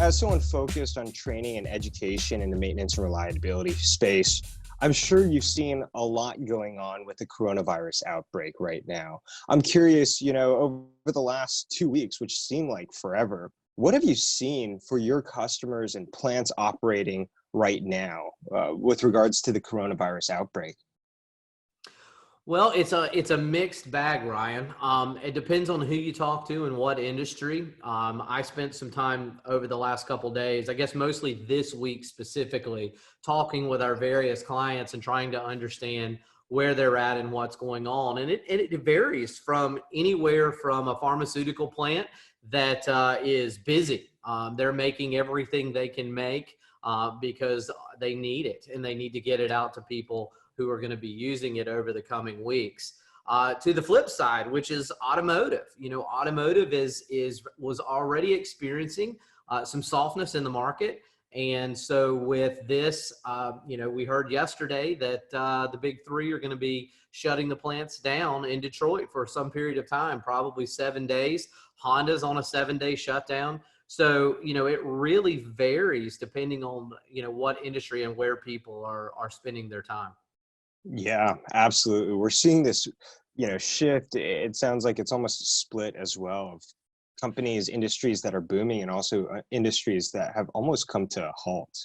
As someone focused on training and education in the maintenance and reliability space, I'm sure you've seen a lot going on with the coronavirus outbreak right now. I'm curious, over the last 2 weeks, which seem like forever, what have you seen for your customers and plants operating right now with regards to the coronavirus outbreak? Well, it's a mixed bag, Ryan. It depends on who you talk to and what industry. I spent some time over the last couple days, I guess mostly this week specifically, talking with our various clients and trying to understand where they're at and what's going on. And it varies from anywhere from a pharmaceutical plant that is busy. They're making everything they can make because they need it and they need to get it out to people who are going to be using it over the coming weeks. To the flip side, which is automotive. Automotive was already experiencing some softness in the market, and so with this, we heard yesterday that the big three are going to be shutting the plants down in Detroit for some period of time, probably 7 days. Honda's on a 7-day shutdown. So, it really varies depending on, what industry and where people are spending their time. Yeah, absolutely. We're seeing this, shift. It sounds like it's almost a split as well of companies, industries that are booming and also industries that have almost come to a halt.